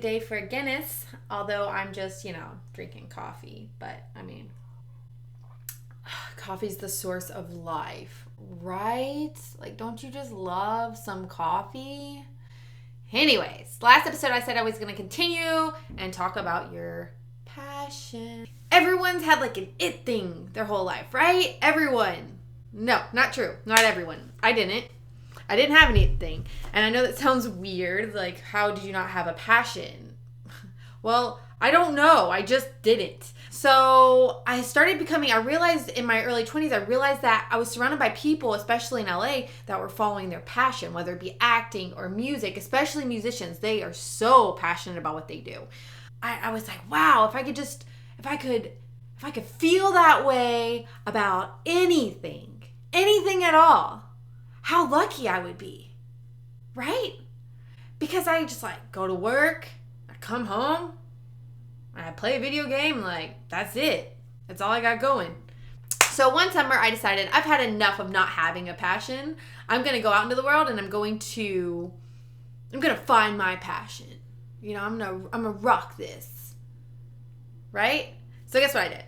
day for Guinness, although I'm just, drinking coffee. But, I mean, coffee's the source of life, right? Like, don't you just love some coffee? Anyways, last episode I said I was going to continue and talk about your passion. Everyone's had like an it thing their whole life, right? Everyone. No, not true. Not everyone. I didn't have an it thing. And I know that sounds weird. Like, how did you not have a passion? Well, I don't know. I just didn't. So I realized in my early 20s, I realized that I was surrounded by people, especially in LA, that were following their passion, whether it be acting or music, especially musicians. They are so passionate about what they do. I was like, wow, if I could feel that way about anything at all, how lucky I would be, right? Because I just like go to work, I come home, I play a video game, like that's it. That's all I got going. So one summer I decided I've had enough of not having a passion. I'm going to go out into the world and I'm going to find my passion. I'm going to rock this. Right? So guess what I did?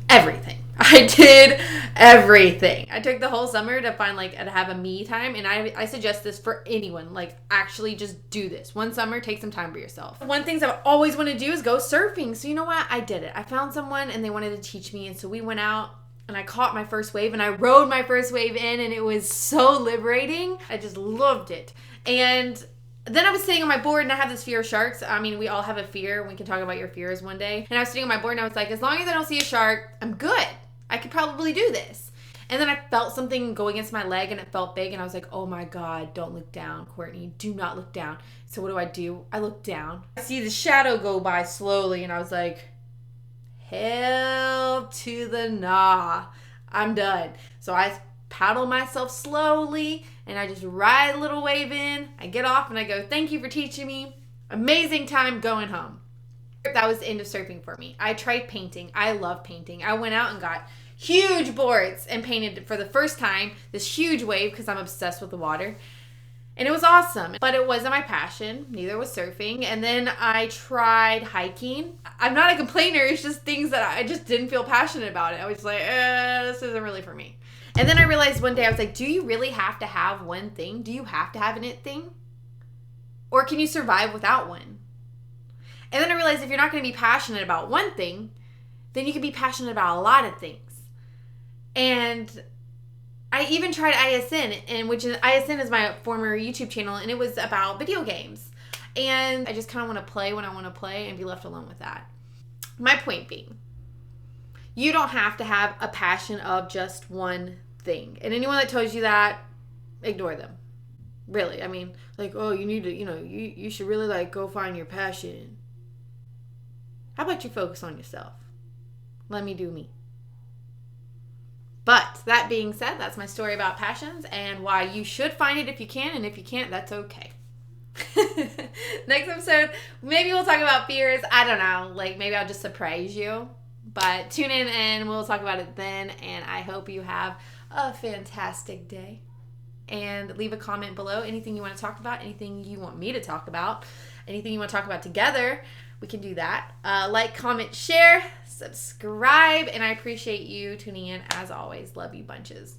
Everything. I did everything. I took the whole summer to have a me time, and I suggest this for anyone. Like, actually just do this. One summer, take some time for yourself. One thing I've always wanted to do is go surfing. So you know what? I did it. I found someone, and they wanted to teach me, and so we went out, and I caught my first wave, and I rode my first wave in, and it was so liberating. I just loved it. And then I was sitting on my board, and I have this fear of sharks. I mean, we all have a fear. We can talk about your fears one day. And I was sitting on my board, and I was like, as long as I don't see a shark, I'm good. I could probably do this. And then I felt something go against my leg, and it felt big, and I was like, oh my God, don't look down, Courtney. Do not look down. So what do? I look down. I see the shadow go by slowly, and I was like, hell to the nah. I'm done. So I paddle myself slowly, and I just ride a little wave in. I get off, and I go, thank you for teaching me. Amazing time going home. That was the end of surfing for me. I tried painting. I love painting. I went out and got huge boards and painted for the first time this huge wave because I'm obsessed with the water. And it was awesome. But it wasn't my passion. Neither was surfing. And then I tried hiking. I'm not a complainer. It's just things that I just didn't feel passionate about it. I was like, this isn't really for me. And then I realized one day, I was like, do you really have to have one thing? Do you have to have an it thing? Or can you survive without one? And then I realized if you're not going to be passionate about one thing, then you can be passionate about a lot of things. And I even tried ISN, which ISN is my former YouTube channel, and it was about video games. And I just kind of want to play when I want to play and be left alone with that. My point being, you don't have to have a passion of just one thing. And anyone that tells you that, ignore them. Really. I mean, like, oh, you need to, you should really go find your passion. How about you focus on yourself? Let me do me. But that being said, that's my story about passions and why you should find it if you can, and if you can't, that's okay. Next episode, maybe we'll talk about fears. I don't know. Maybe I'll just surprise you. But tune in and we'll talk about it then. And I hope you have a fantastic day. And leave a comment below. Anything you want to talk about, anything you want me to talk about, anything you want to talk about together, we can do that. Like, comment, share, subscribe, and I appreciate you tuning in as always. Love you bunches.